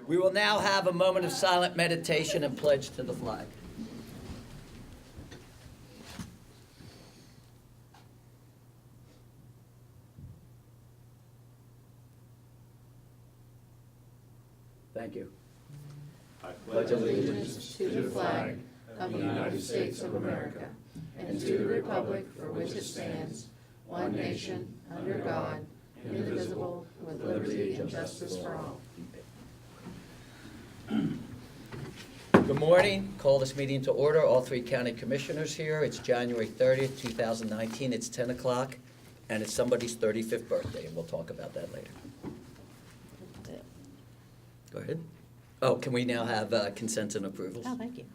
We will now have a moment of silent meditation and pledge to the flag. Thank you. I pledge allegiance to the flag of the United States of America and to the republic for which it stands, one nation, under God, indivisible, with liberty and justice for all. Good morning. Call this meeting to order. All three county commissioners here. It's January 30th, 2019. It's 10 o'clock, and it's somebody's 35th birthday, and we'll talk about that later. Go ahead. Oh, can we now have consents and approvals? Oh, thank you.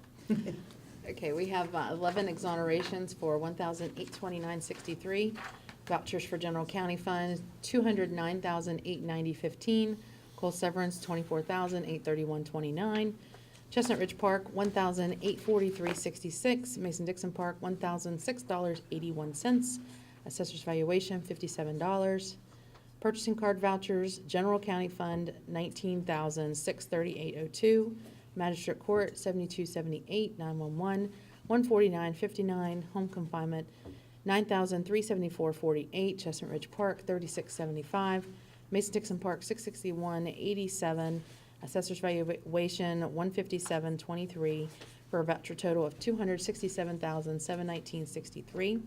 Okay, we have 11 exonerations for $1,829.63, vouchers for general county fund, $209,890.15, coal severance, $24,831.29, Chestnut Ridge Park, $1,843.66, Mason-Dixon Park, $1,006.81, assessor's valuation, $57. Purchasing card vouchers, general county fund, $19,638.02, Magistrate Court, $72.78, 911, $149.59, home confinement, $9,374.48, Chestnut Ridge Park, $36.75, Mason-Dixon Park, $661.87, assessor's valuation, $157.23, for a voucher total of $267,719.63.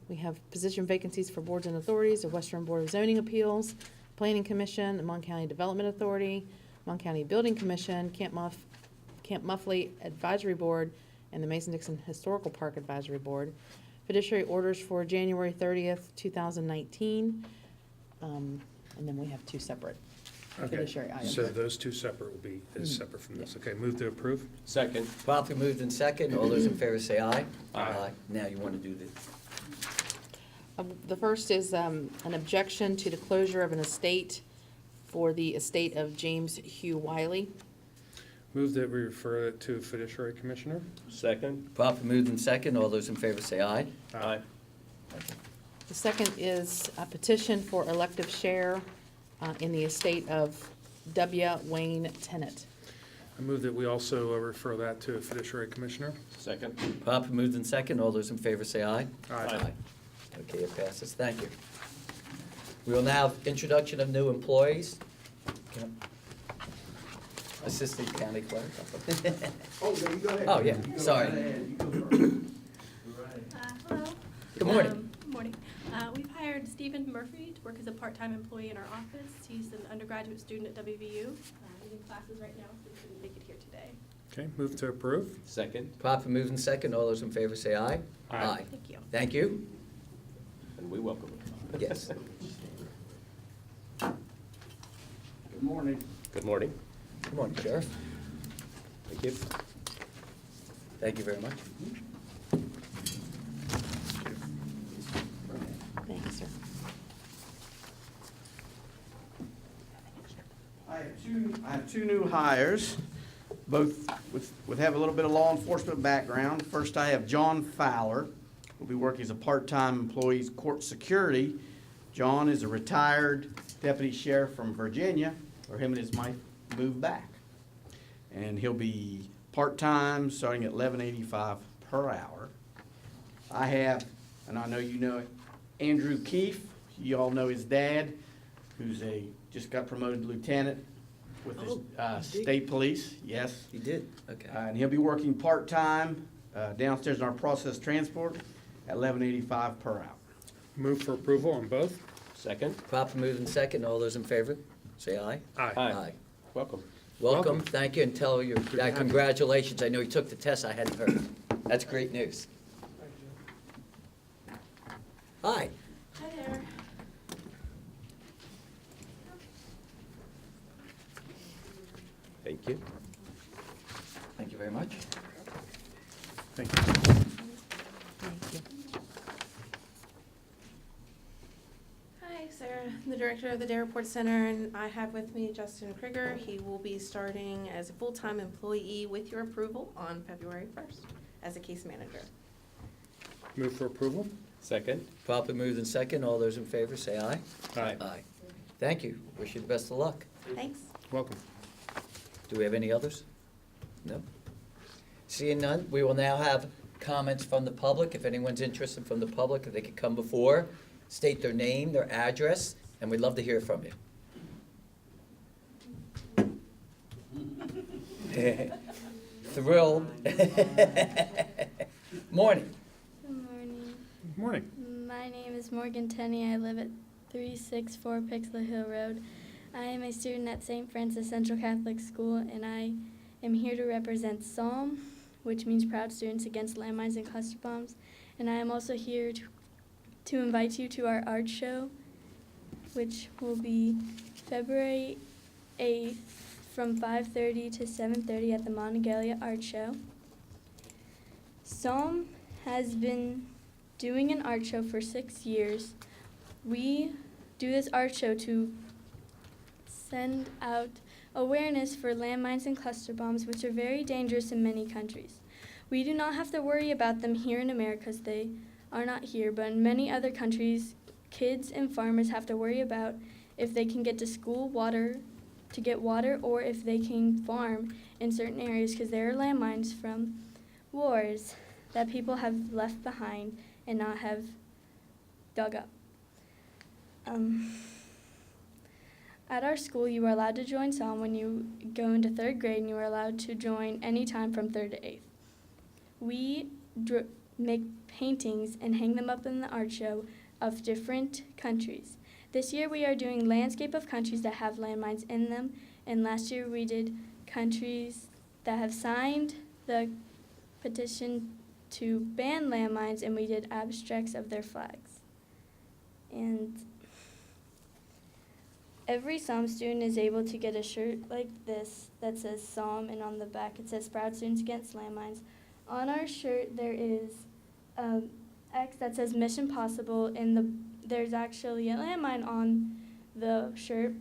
We have position vacancies for boards and authorities, the Western Board of Zoning Appeals, Planning Commission, the Mon County Development Authority, Mon County Building Commission, Camp Muffley Advisory Board, and the Mason-Dixon Historical Park Advisory Board. Fiduciary orders for January 30th, 2019, and then we have two separate fiduciary items. So those two separate will be separate from this. Okay, move to approve. Second. Properly moved in second. All those in favor say aye. Aye. Now you want to do the... The first is an objection to the closure of an estate for the estate of James Hugh Wiley. Move that we refer it to fiduciary commissioner. Second. Properly moved in second. All those in favor say aye. Aye. The second is a petition for elective share in the estate of W. Wayne Tennant. I move that we also refer that to fiduciary commissioner. Second. Properly moved in second. All those in favor say aye. Aye. Okay, it passes. Thank you. We will now have introduction of new employees. Assistant County Clerk. Oh, no, you go ahead. Oh, yeah, You go sorry. ahead. You go first. Hello. Good morning. Good morning. We've hired Stephen Murphy to work as a part-time employee in our office. He's an undergraduate student at WVU. He's in classes right now, so he couldn't make it here today. Okay, move to approve. Second. Properly moved in second. All those in favor say aye. Aye. Thank you. Thank you. And we welcome him. Yes. Good morning. Good morning. Good morning, Sheriff. Thank you. Thank you very much. Thank you, sir. I have two new hires, both would have a little bit of law enforcement background. First, I have John Fowler, who'll be working as a part-time employee court security. John is a retired deputy sheriff from Virginia, where him and his wife moved back. And he'll be part-time, starting at $11.85 per hour. I have, and I know you know it, Andrew Keefe. You all know his dad, who's just got promoted to lieutenant with the state police. Yes. You did? Okay. And he'll be working part-time downstairs in our process transport at $11.85 per hour. Move for approval on both. Second. Properly moved in second. All those in favor say aye. Aye. Welcome. Welcome. Thank you, and tell you congratulations. I know you took the test. I hadn't heard. That's great news. Hi. Hi there. Thank you. Thank you very much. Thank you. Thank you. Hi, Sarah, I'm the director of the Day Report Center, and I have with me Justin Krieger. He will be starting as a full-time employee with your approval on February 1st as a case manager. Move for approval. Second. Properly moved in second. All those in favor say aye. Aye. Aye. Thank you. Wish you the best of luck. Thanks. Welcome. Do we have any others? No? Seeing none, we will now have comments from the public. If anyone's interested from the public, if they could come before, state their name, their address, and we'd love to hear from you. Thrilled. Morning. Good morning. Good morning. My name is Morgantown. I live at 364 Pixley Hill Road. I am a student at St. Francis Central Catholic School, and I am here to represent SALM, which means Proud Students Against Landmines and Cluster Bombs. And I am also here to invite you to our art show, which will be February 8th from 5:30 to 7:30 at the Monongalia Art Show. SALM has been doing an art show for 6 years. We do this art show to send out awareness for landmines and cluster bombs, which are very dangerous in many countries. We do not have to worry about them here in America because they are not here, but in many other countries, kids and farmers have to worry about if they can get to school to get water, or if they can farm in certain areas because there are landmines from wars that people have left behind and not have dug up. At our school, you are allowed to join SALM when you go into 3rd grade, and you are allowed to join any time from 3rd to 8th. We make paintings and hang them up in the art show of different countries. This year we are doing landscape of countries that have landmines in them, and last year we did countries that have signed the petition to ban landmines, and we did abstracts of their flags. And every SALM student is able to get a shirt like this that says SALM, and on the back it says Proud Students Against Landmines. On our shirt there is X that says Mission Possible, and there's actually a landmine on the shirt.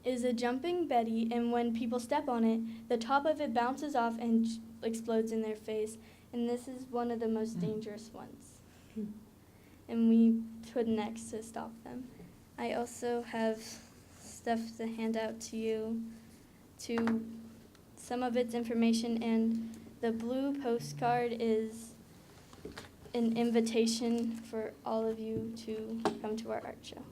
Is a jumping Betty, and when people step on it, the top of it bounces off and explodes in their face, and this is one of the most dangerous ones. And we put an X to stop them. I also have stuff to hand out to you, to some of its information, and the blue postcard is an invitation for all of you to come to our art show.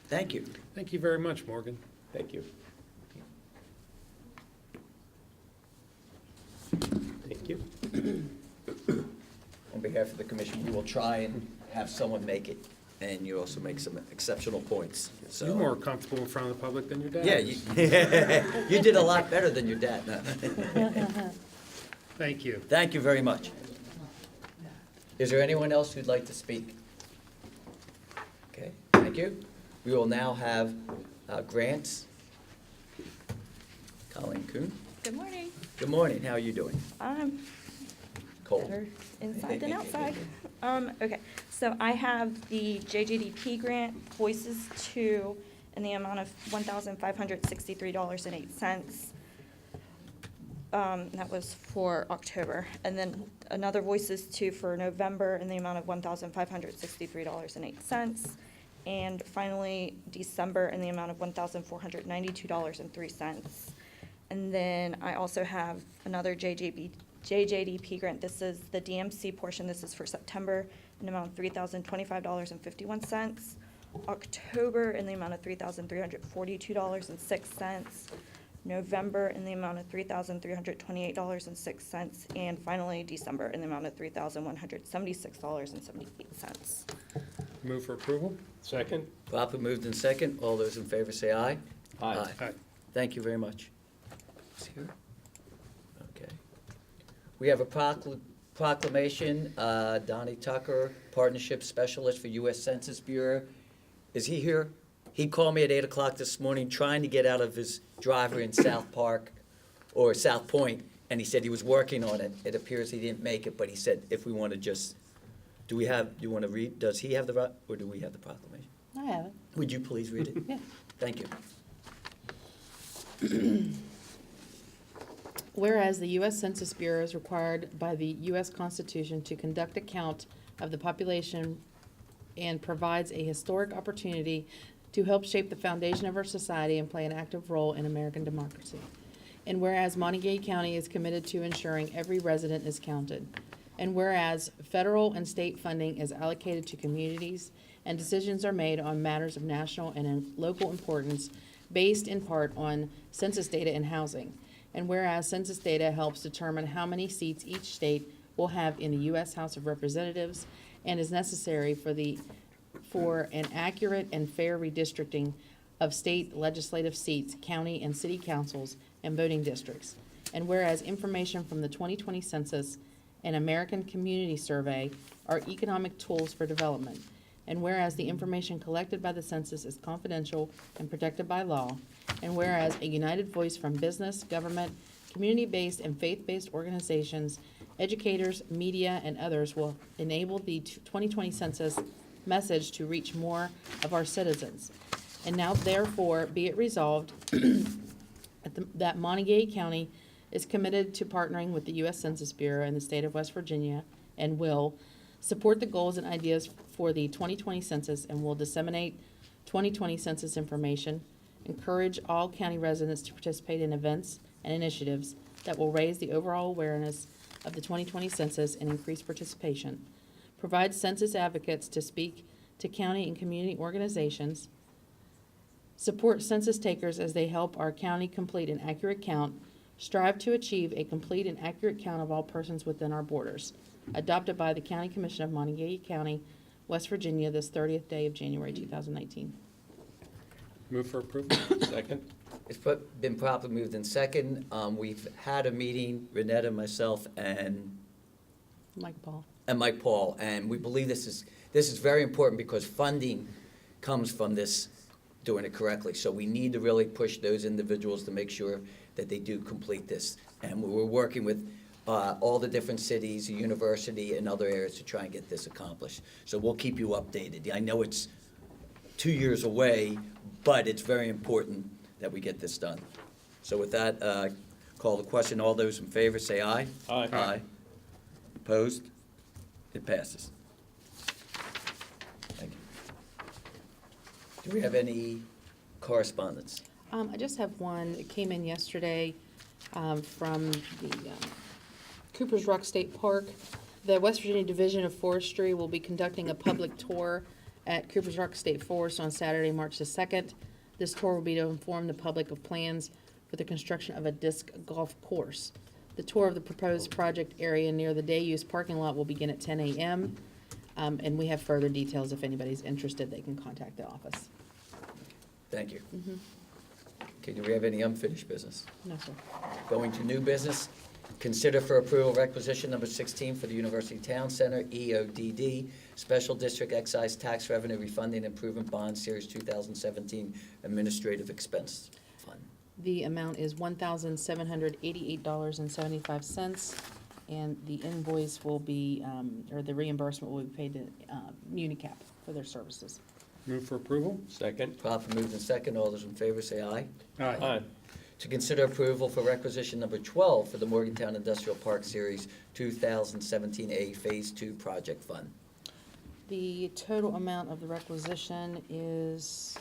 Thank you. Thank you very much, Morgan. Thank you. Thank you. On behalf of the commission, we will try and have someone make it, and you also make some exceptional points. So You're more comfortable in front of the public than your dad Yeah, is. you did a lot better than your dad. No. Thank you. Thank you very much. Is there anyone else who'd like to speak? Okay, thank you. We will now have grants. Colleen Kuhn. Good morning. Good morning, how are you doing? Cold. Better inside than outside. Okay, so I have the JJDP grant, Voices 2, in the amount of $1,563.08. That was for October. And then another Voices 2 for November in the amount of $1,563.08. And finally, December in the amount of $1,492.03. And then I also have another JJDP grant. This is the DMC portion. This is for September in the amount of $3,025.51. October in the amount of $3,342.06. November in the amount of $3,328.06. And finally, December in the amount of $3,176.78. Move for approval? Second? Properly moved in second. All those in favor say aye. Aye. Aye. Thank you very much. Is he here? Okay. We have a proclamation, Donnie Tucker, Partnership Specialist for U.S. Census Bureau. Is he here? He called me at 8 o'clock this morning trying to get out of his driveway in South Park, or South Point, and he said he was working on it. It appears he didn't make it, but he said if we want to just, do you want to read, does he have or do we have the proclamation? I have it. Would you please read it? Yeah. Thank you. Whereas the U.S. Census Bureau is required by the U.S. Constitution to conduct a count of the population and provides a historic opportunity to help shape the foundation of our society and play an active role in American democracy. And whereas Monongalia County is committed to ensuring every resident is counted. And whereas federal and state funding is allocated to communities and decisions are made on matters of national and local importance based in part on census data and housing. And whereas census data helps determine how many seats each state will have in the U.S. House of Representatives and is necessary for an accurate and fair redistricting of state legislative seats, county and city councils, and voting districts. And whereas information from the 2020 census and American Community Survey are economic tools for development. And whereas the information collected by the census is confidential and protected by law. And whereas a united voice from business, government, community-based and faith-based organizations, educators, media, and others will enable the 2020 census message to reach more of our citizens. And now therefore be it resolved that Monongalia County is committed to partnering with the U.S. Census Bureau and the state of West Virginia and will support the goals and ideas for the 2020 census and will disseminate 2020 census information, encourage all county residents to participate in events and initiatives that will raise the overall awareness of the 2020 census and increase participation, provide census advocates to speak to county and community organizations, support census takers as they help our county complete an accurate count, strive to achieve a complete and accurate count of all persons within our borders, adopted by the County Commission of Monongalia County, West Virginia, this 30th day of January 2019. Move for approval. Second. It's been properly moved in second. We've had a meeting, Renetta, myself, and Mike Paul. Mike Paul, and we believe this is very important because funding comes from this, doing it correctly. So we need to really push those individuals to make sure that they do complete this. And we're working with all the different cities, the university, and other areas to try and get this accomplished. So we'll keep you updated. I know it's 2 years away, but it's very important that we get this done. So with that, call the question. All those in favor say aye. Aye. Aye. Opposed? It passes. Thank you. Do we have any correspondence? I just have one. It came in yesterday from the Cooper's Rock State Park. The West Virginia Division of Forestry will be conducting a public tour at Cooper's Rock State Forest on Saturday, March the 2nd. This tour will be to inform the public of plans for the construction of a disc golf course. The tour of the proposed project area near the day-use parking lot will begin at 10 a.m. And we have further details. If anybody's interested, they can contact the office. Thank you. Okay, do we have any unfinished business? No, sir. Going to new business, consider for approval requisition number 16 for the University Town Center, EODD, Special District Excise Tax Revenue Refunding Improvement Bond Series 2017 Administrative Expense Fund. The amount is $1,788.75, and the invoice will be, or the reimbursement will be paid to Unicap for their services. Move for approval. Second. Properly moved in second. All those in favor say aye. Aye. To consider approval for requisition number 12 for the Morgantown Industrial Park Series 2017A Phase 2 Project Fund. The total amount of the requisition is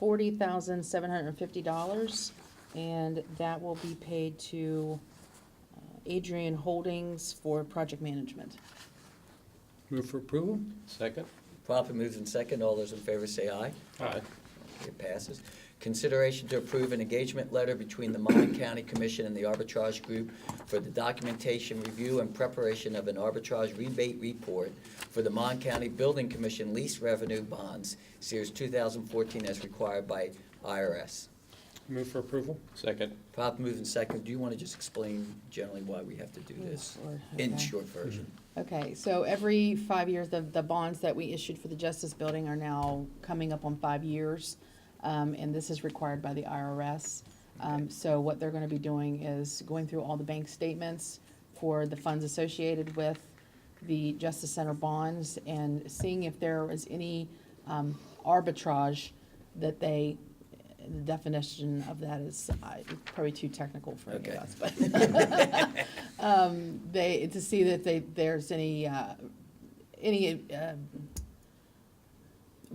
$40,750, and that will be paid to Adrian Holdings for project management. Move for approval. Second. Properly moved in second. All those in favor say aye. Aye. It passes. Consideration to approve an engagement letter between the Mon County Commission and the Arbitrage Group for the documentation, review, and preparation of an arbitrage rebate report for the Mon County Building Commission lease revenue bonds, Series 2014, as required by IRS. Move for approval. Second. Properly moved in second. Do you want to just explain generally why we have to do this? Sure, In okay. short version. Okay, so every 5 years, the bonds that we issued for the Justice Building are now coming up on 5 years, and this is required by the IRS. So what they're gonna be doing is going through all the bank statements for the funds associated with the Justice Center bonds and seeing if there is any arbitrage that they, the definition of that is probably too technical for any Okay. of us, but to see that there's any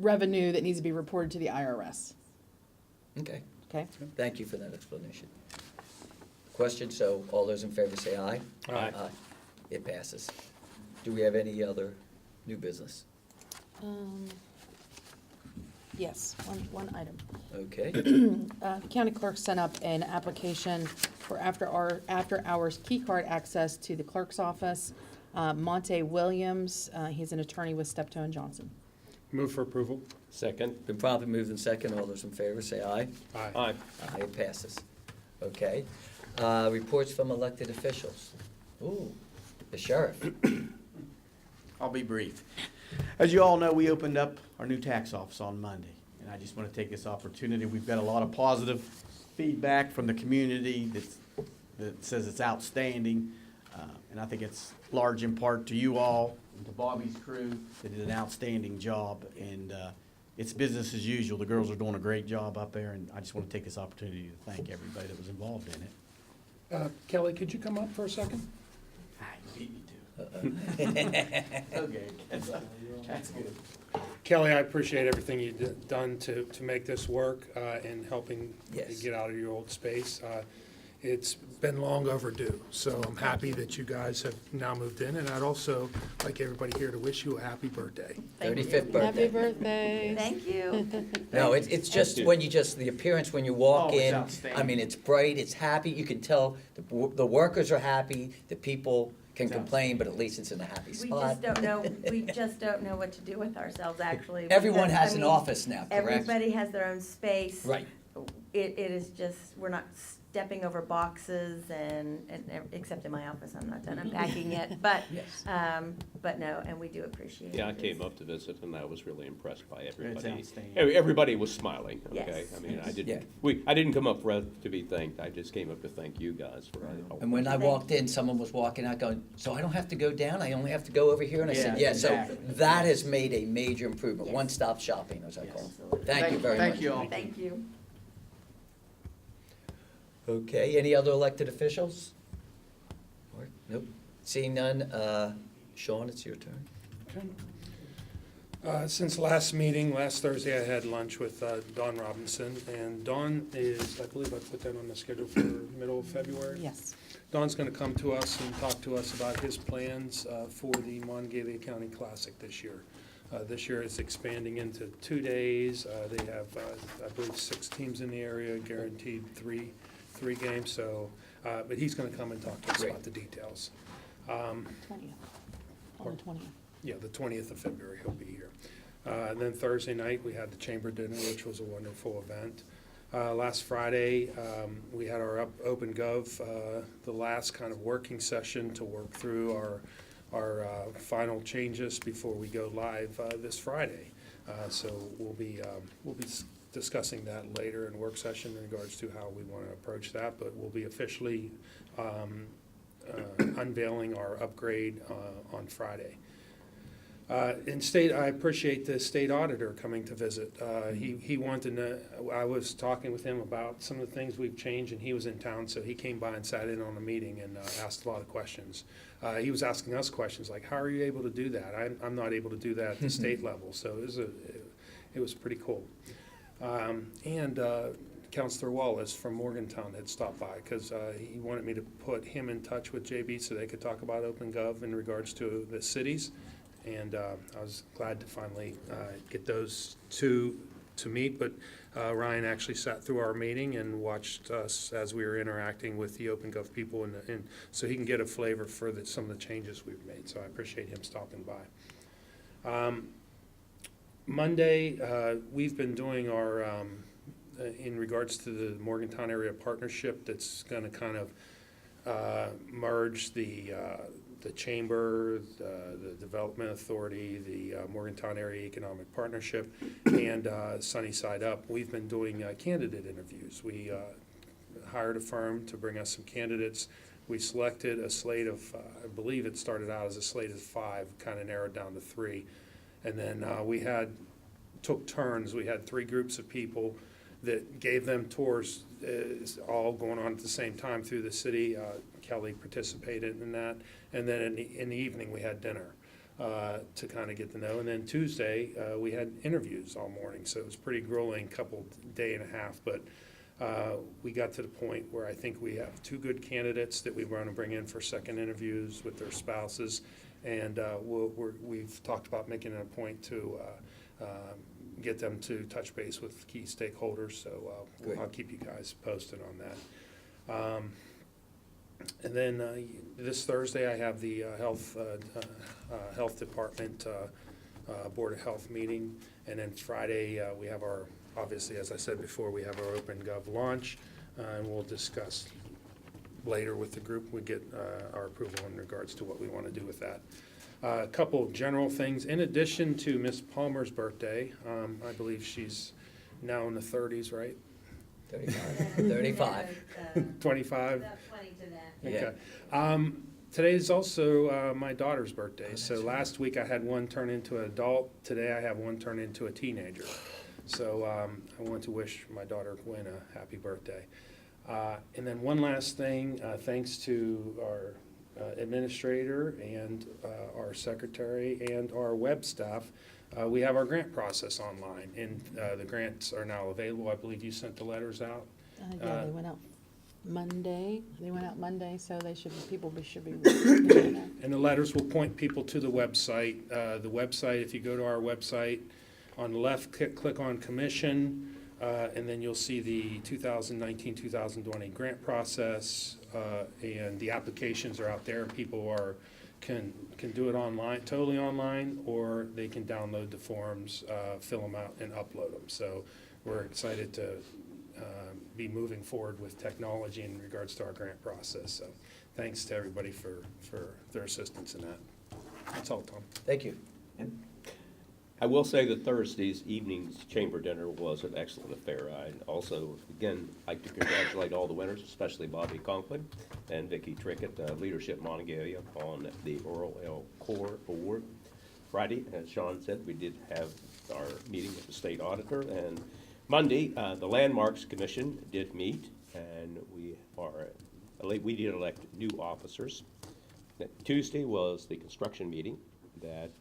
revenue that needs to be reported to the IRS. Okay, Okay? thank you for that explanation. Question, so all those in favor say aye? Aye. It passes. Do we have any other new business? Yes, one item. Okay, The county clerk sent up an application for after-hours key card access to the clerk's office. Monte Williams, he's an attorney with Steptoe and Johnson. Move for approval. Second. been properly moved in second. All those in favor say aye. Aye. Aye. Aye, it passes. Okay. Reports from elected officials. Ooh, the sheriff. I'll be brief. As you all know, we opened up our new tax office on Monday, and I just want to take this opportunity. We've got a lot of positive feedback from the community that says it's outstanding, and I think it's large in part to you all and to Bobby's crew that did an outstanding job, and it's business as usual. The girls are doing a great job up there, and I just want to take this opportunity to thank everybody that was involved in it. Kelly, could you come up for a second? You beat me to it. Okay, that's good. Kelly, I appreciate everything you've done to make this work in helping Yes. you get out of your old space. It's been long overdue, so I'm happy that you guys have now moved in, and I'd also like everybody here to wish you a happy birthday. 35th Happy birthday. birthday. Thank you. No, it's just when you the appearance when you walk Oh, it's in, outstanding. I mean, it's bright, it's happy, you can tell the workers are happy, the people can It's complain, but at least it's in a happy We spot. just don't know what to do with ourselves, actually. Everyone because, has I an mean, office now, correct? Everybody has their own space. Right. It is just, we're not stepping over boxes and except in my office, I'm not done unpacking yet, but, Yes. but no, and we do appreciate it. Yeah, I came up to visit and I was really impressed by everybody. outstanding. Everybody was smiling, okay? Yes. I mean, I Yeah. I didn't come up to be thanked. I just came up to thank you guys for all. And when I walked in, someone was walking out going, so I don't have to go down, I only have to go over here? And I said, Yeah, yeah, so exactly. that has made a major improvement, Yes. one-stop shopping, as I Yes. call it. Absolutely. Thank you very much. Thank you all. Thank you. Okay, any other elected officials? Or- Nope, seeing none, Sean, it's your turn. Since last meeting, last Thursday, I had lunch with Dawn Robinson, and Dawn is, I believe I put that on the schedule for middle of February. Yes. Don's going to come to us and talk to us about his plans for the Monongalia County Classic this year. This year it's expanding into 2 days. They have, I believe, 6 teams in the area, guaranteed three games, so, but he's going to come and talk to us Great. about the details. 20th. On the 20th. Yeah, the 20th of February, he'll be here. And then Thursday night, we had the chamber dinner, which was a wonderful event. Last Friday, we had our Open Gov, the last kind of working session to work through our final changes before we go live this Friday. So we'll be discussing that later in work session in regards to how we want to approach that, but we'll be officially unveiling our upgrade on Friday. In state, I appreciate the state auditor coming to visit. He wanted to know, I was talking with him about some of the things we've changed, and he was in town, so he came by and sat in on the meeting and asked a lot of questions. He was asking us questions like, how are you able to do that? I'm not able to do that at the state level, so it was pretty cool. And Counselor Wallace from Morgantown had stopped by because he wanted me to put him in touch with JB so they could talk about Open Gov in regards to the cities. And I was glad to finally get those two to meet, but Ryan actually sat through our meeting and watched us as we were interacting with the Open Gov people, and so he can get a flavor for some of the changes we've made, so I appreciate him stopping by. Monday, we've been doing our, in regards to the Morgantown area partnership that's going to kind of merge the chamber, the development authority, the Morgantown Area Economic Partnership, and Sunny Side Up. We've been doing candidate interviews. We hired a firm to bring us some candidates. We selected a slate of, I believe it started out as a slate of 5, kind of narrowed down to 3. And then we took turns. We had 3 groups of people that gave them tours, all going on at the same time through the city. Kelly participated in that. And then in the evening, we had dinner. to kind of get to know. And then Tuesday, we had interviews all morning, so it was pretty grueling, day and a half. But we got to the point where I think we have 2 good candidates that we want to bring in for second interviews with their spouses. And we've talked about making it a point to get them to touch base with key stakeholders. So Great. I'll keep you guys posted on that. And then this Thursday, I have the Health Department Board of Health meeting. And then Friday, we have our, obviously, as I said before, we have our OpenGov launch. And we'll discuss later with the group. We get our approval in regards to what we want to do with that. A couple of general things. In addition to Miss Palmer's birthday, I believe she's now in the 30s, right? 35. 35. 25? About 20 to that. Yeah. Okay. Today's also my daughter's birthday. So last week I had one turn into an adult. Today I have one turn into a teenager. So I want to wish my daughter Gwen a happy birthday. And then one last thing, thanks to our administrator and our secretary and our web staff, we have our grant process online, and the grants are now available. I believe you sent the letters out. Yeah, they went out Monday. So people should be. And the letters will point people to the website. The website, if you go to our website, on the left, click on commission, and then you'll see the 2019-2020 grant process, and the applications are out there. People can do it online, totally online, or they can download the forms, fill them out, and upload them. So we're excited to be moving forward with technology in regards to our grant process. So thanks to everybody for their assistance in that. That's all, Tom. Thank you. I will say that Thursday's evening's chamber dinner was an excellent affair. I'd also, again, like to congratulate all the winners, especially Bobby Conklin and Vicki Trickett, Leadership Monongalia, on the Oral L. Core Award. Friday, as Sean said, we did have our meeting with the state auditor, and Monday, the Landmarks Commission did meet, and we did elect new officers. Tuesday was the construction meeting that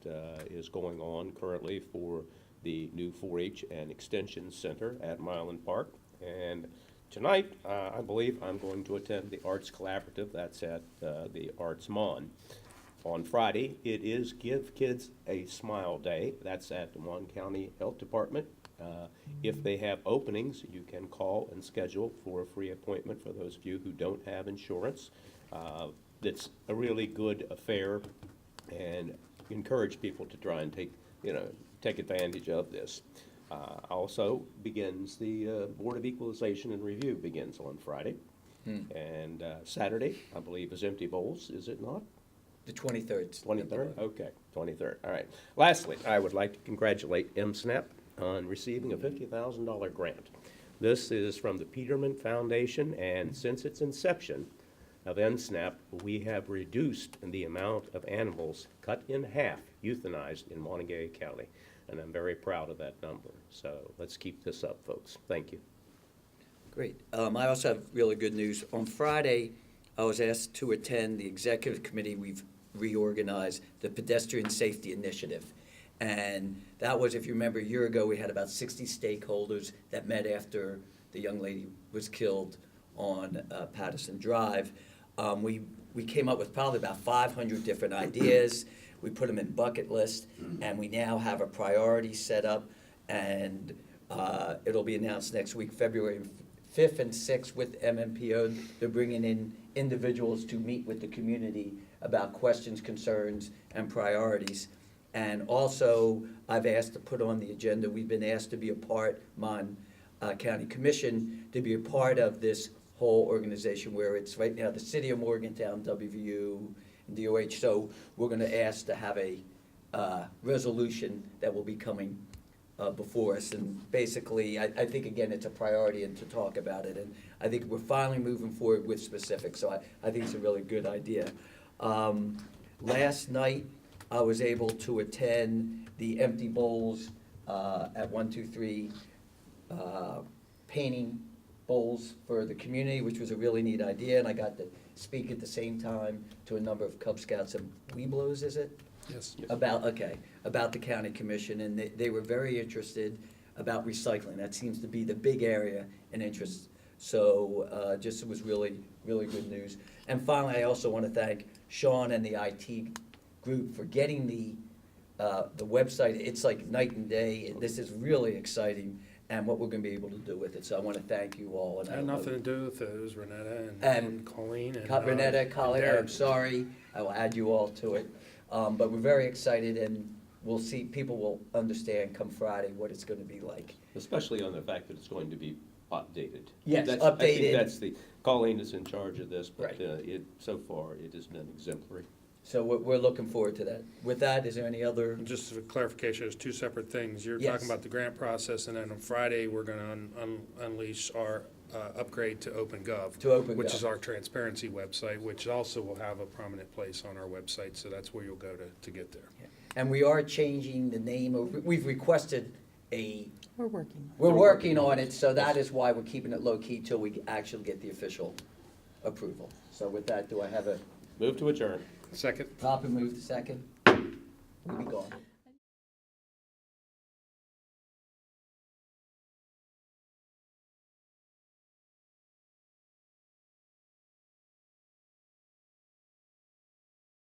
is going on currently for the new 4-H and Extension Center at Milan Park. And tonight, I believe I'm going to attend the Arts Collaborative. That's at the Arts Mon. On Friday, it is Give Kids a Smile Day. That's at the Mon County Health Department. If they have openings, you can call and schedule for a free appointment for those of you who don't have insurance. It's a really good affair, and encourage people to try and take advantage of this. Also begins the Board of Equalization and Review begins on Friday. And Saturday, I believe, is Empty Bowls, is it not? The 23rd. 23rd? Okay, 23rd, all right. Lastly, I would like to congratulate MSNAP on receiving a $50,000 grant. This is from the Peterman Foundation, and since its inception of MSNAP, we have reduced the amount of animals cut in half, euthanized in Monongalia County, and I'm very proud of that number. So let's keep this up, folks. Thank you. Great. I also have really good news. On Friday, I was asked to attend the executive committee. We've reorganized the Pedestrian Safety Initiative. And that was, if you remember, a year ago, we had about 60 stakeholders that met after the young lady was killed on Patterson Drive. We came up with probably about 500 different ideas. We put them in bucket list, and we now have a priority set up, and it'll be announced next week, February 5th and 6th with MMPO. They're bringing in individuals to meet with the community about questions, concerns, and priorities. And also, I've asked to put on the agenda, we've been asked to be a part, Mon County Commission, to be a part of this whole organization where it's right now the City of Morgantown, WVU, and DOH. So we're going to ask to have a resolution that will be coming before us. And basically, I think, again, it's a priority and to talk about it. And I think we're finally moving forward with specifics. So I think it's a really good idea. Last night, I was able to attend the Empty Bowls at 123 painting bowls for the community, which was a really neat idea, and I got to speak at the same time to a number of Cub Scouts and Weeblos, is it? Yes. about the county commission, and they were very interested about recycling. That seems to be the big area in interest. So, just it was really, really good news. And finally, I also want to thank Sean and the IT group for getting the website. It's like night and day. This is really exciting, and what we're going to be able to do with it. So I want to thank you all. And I Had don't know- nothing to do with it. It was Renetta And and Colleen and. Renetta, Colin, Derek. I'm sorry, I will add you all to it. But we're very excited, and we'll see, people will understand come Friday what it's gonna be like. Especially on the fact that it's going to be updated. Yes, I think updated. that's Colleen is in charge of this, but Right. so far, it has been exemplary. So we're looking forward to that. With that, is there any other? Just for clarification, there's two separate things. You're Yes. talking about the grant process, and then on Friday, we're gonna unleash our upgrade to OpenGov. To OpenGov. Which is our transparency website, which also will have a prominent place on our website, so that's where you'll go to get there. And we are changing the name, we've requested We're working. we're working on it, so that is why we're keeping it low-key till we actually get the official approval. So with that, do I have a Move to adjourn. Second? proper move to second? We'll be gone.